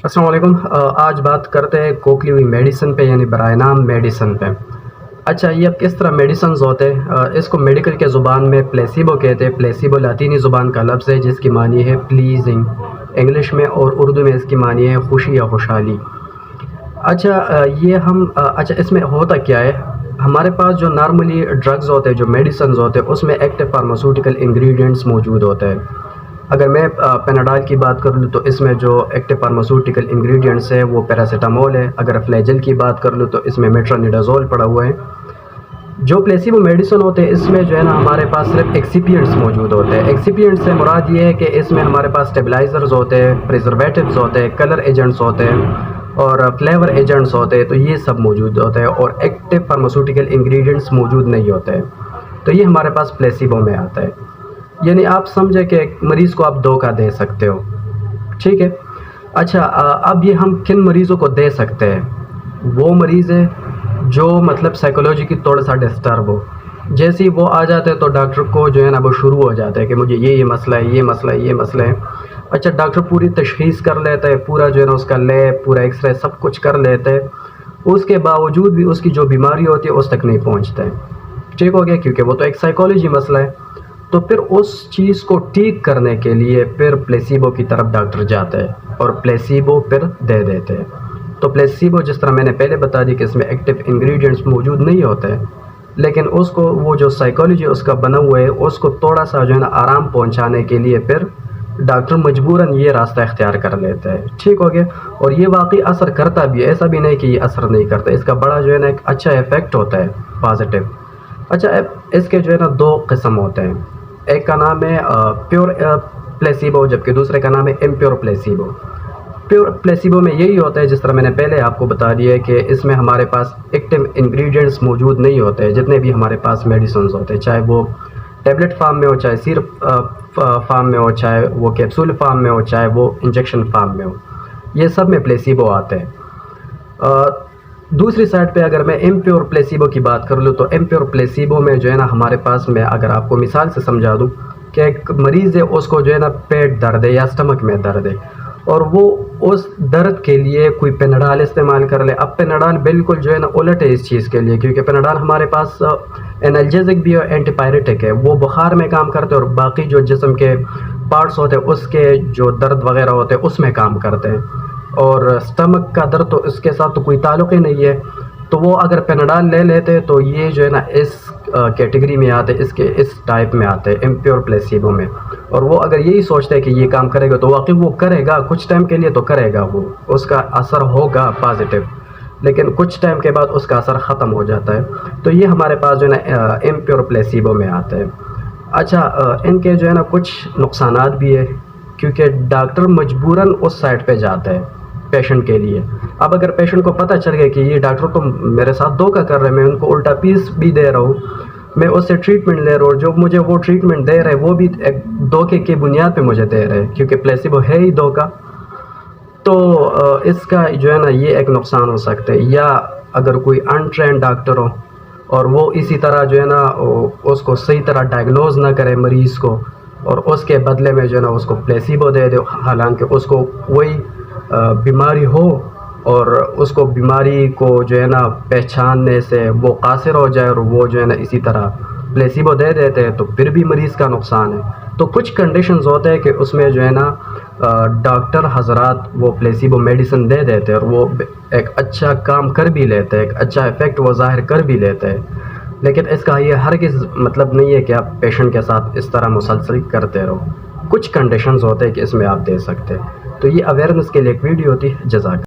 السلام علیکم۔ آج بات کرتے ہیں کوکلی ہوئی میڈیسن پہ، یعنی برائے نام میڈیسن پہ۔ اچھا، یہ اب کس طرح میڈیسنز ہوتے ہیں؟ اس کو میڈیکل کے زبان میں پلیسیبو کہتے ہیں۔ پلیسیبو لاطینی زبان کا لفظ ہے جس کی معنی ہے پلیزنگ انگلش میں، اور اردو میں اس کی معنی ہے خوشی یا خوشحالی۔ اچھا اس میں ہوتا کیا ہے؟ ہمارے پاس جو نارملی ڈرگز ہوتے ہیں، جو میڈیسنز ہوتے ہیں، اس میں ایکٹیو فارماسیوٹیکل انگریڈینٹس موجود ہوتے ہیں۔ اگر میں پیناڈال کی بات کر لوں تو اس میں جو ایکٹیو فارماسیوٹیکل انگریڈینٹس ہے وہ پیراسیٹامول ہے۔ اگر فلیجل کی بات کر لوں تو اس میں میٹرونیڈازول پڑا ہوا ہے۔ جو پلیسیبو میڈیسن ہوتے ہیں اس میں جو ہے نا ہمارے پاس صرف ایکسیپینٹس موجود ہوتے ہیں۔ ایکسیپینٹس سے مراد یہ ہے کہ اس میں ہمارے پاس اسٹیبلائزرز ہوتے ہیں، پریزرویٹیوز ہوتے ہیں، کلر ایجنٹس ہوتے ہیں اور فلیور ایجنٹس ہوتے ہیں، تو یہ سب موجود ہوتے ہیں، اور ایکٹیو فارماسیوٹیکل انگریڈینٹس موجود نہیں ہوتے ہیں۔ تو یہ ہمارے پاس پلیسیبو میں آتا ہے۔ یعنی آپ سمجھے کہ مریض کو آپ دھوکہ دے سکتے ہو، ٹھیک ہے۔ اچھا، اب یہ ہم کن مریضوں کو دے سکتے ہیں؟ وہ مریض ہے جو مطلب سائیکولوجی کی تھوڑا سا ڈسٹرب ہو۔ جیسے ہی وہ آ جاتے ہیں تو ڈاکٹر کو جو ہے نا وہ شروع ہو جاتا ہے کہ مجھے یہ مسئلہ ہے، یہ مسئلہ ہے، یہ مسئلہ ہے۔ اچھا، ڈاکٹر پوری تشخیص کر لیتا ہے، پورا جو ہے نا اس کا لیب، پورا ایکس رے سب کچھ کر لیتے ہیں، اس کے باوجود بھی اس کی جو بیماری ہوتی ہے اس تک نہیں پہنچتا ہے، ٹھیک ہو گیا، کیونکہ وہ تو ایک سائیکالوجی مسئلہ ہے۔ تو پھر اس چیز کو ٹھیک کرنے کے لیے پھر پلیسیبو کی طرف ڈاکٹر جاتے ہیں اور پلیسیبو پھر دے دیتے ہیں۔ تو پلیسیبو جس طرح میں نے پہلے بتا دی کہ اس میں ایکٹیو انگریڈینٹس موجود نہیں ہوتے، لیکن اس کو وہ جو سائیکالوجی اس کا بنا ہوا ہے اس کو تھوڑا سا جو ہے نا آرام پہنچانے کے لیے پھر ڈاکٹر مجبوراً یہ راستہ اختیار کر لیتا ہے، ٹھیک ہو گیا۔ اور یہ واقعی اثر کرتا بھی ہے، ایسا بھی نہیں کہ یہ اثر نہیں کرتا، اس کا بڑا جو ہے نا ایک اچھا ایفیکٹ ہوتا ہے، پازیٹیو۔ اچھا، اس کے جو ہے نا دو قسم ہوتے ہیں، ایک کا نام ہے پیور پلیسیبو، جبکہ دوسرے کا نام ہے امپیور پلیسیبو۔ پیور پلیسیبو میں یہی ہوتا ہے جس طرح میں نے پہلے آپ کو بتا دیا ہے کہ اس میں ہمارے پاس ایکٹیو انگریڈینٹس موجود نہیں ہوتے ہیں، جتنے بھی ہمارے پاس میڈیسنز ہوتے ہیں، چاہے وہ ٹیبلٹ فارم میں ہو، چاہے سیرپ فارم میں ہو، چاہے وہ کیپسول فارم میں ہو، چاہے وہ انجیکشن فارم میں ہو، یہ سب میں پلیسیبو آتے ہیں۔ دوسری سائڈ پہ اگر میں امپیور پلیسیبو کی بات کر لوں تو امپیور پلیسیبو میں جو ہے نا ہمارے پاس، میں اگر آپ کو مثال سے سمجھا دوں کہ ایک مریض ہے، اس کو جو ہے نا پیٹ درد ہے یا اسٹمک میں درد ہے، اور وہ اس درد کے لیے کوئی پیناڈال استعمال کر لے۔ اب پیناڈال بالکل جو ہے نا الٹ ہے اس چیز کے لیے، کیونکہ پیناڈال ہمارے پاس انالجیزک بھی ہے، اینٹی پائریٹک ہے، وہ بخار میں کام کرتے ہیں اور باقی جو جسم کے پارٹس ہوتے ہیں اس کے جو درد وغیرہ ہوتے ہیں اس میں کام کرتے ہیں، اور اسٹمک کا درد تو اس کے ساتھ تو کوئی تعلق ہی نہیں ہے۔ تو وہ اگر پیناڈال لے لیتے تو یہ جو ہے نا اس کیٹیگری میں آتے، اس ٹائپ میں آتے ہیں امپیور پلیسیبو میں۔ اور وہ اگر یہی سوچتے ہیں کہ یہ کام کرے گا تو واقعی وہ کرے گا، کچھ ٹائم کے لیے تو کرے گا، وہ اس کا اثر ہوگا پازیٹیو، لیکن کچھ ٹائم کے بعد اس کا اثر ختم ہو جاتا ہے۔ تو یہ ہمارے پاس جو ہے نا امپیور پلیسیبو میں آتے ہیں۔ اچھا، ان کے جو ہے نا کچھ نقصانات بھی ہے، کیونکہ ڈاکٹر مجبوراً اس سائٹ پہ جاتا ہے پیشنٹ کے لیے۔ اب اگر پیشنٹ کو پتہ چل گیا کہ یہ ڈاکٹر تو میرے ساتھ دھوکہ کر رہے ہیں، میں ان کو الٹا پیس بھی دے رہا ہوں، میں اس سے ٹریٹمنٹ لے رہا ہوں، جو مجھے وہ ٹریٹمنٹ دے رہے وہ بھی ایک دھوکے کی بنیاد پہ مجھے دے رہے ہیں، کیونکہ پلیسیبو ہے ہی دھوکہ، تو اس کا جو ہے نا یہ ایک نقصان ہو سکتا ہے۔ یا اگر کوئی انٹرینڈ ڈاکٹر ہو اور وہ اسی طرح جو ہے نا اس کو صحیح طرح ڈائگنوز نہ کرے مریض کو، اور اس کے بدلے میں جو ہے نا اس کو پلیسیبو دے دے، حالانکہ اس کو وہی بیماری ہو، اور اس کو بیماری کو جو ہے نا پہچاننے سے وہ قاصر ہو جائے، اور وہ جو ہے نا اسی طرح پلیسیبو دے دیتے ہیں، تو پھر بھی مریض کا نقصان ہے۔ تو کچھ کنڈیشنز ہوتے ہیں کہ اس میں جو ہے نا ڈاکٹر حضرات وہ پلیسیبو میڈیسن دے دیتے ہیں، اور وہ ایک اچھا کام کر بھی لیتے ہیں، ایک اچھا افیکٹ وہ ظاہر کر بھی لیتے ہیں، لیکن اس کا یہ ہرگز مطلب نہیں ہے کہ آپ پیشنٹ کے ساتھ اس طرح مسلسل کرتے رہو۔ کچھ کنڈیشنز ہوتے ہیں کہ اس میں آپ دے سکتے ہیں۔ تو یہ اویئرنس کے لیے ایک ویڈیو ہوتی ہے۔ جزاک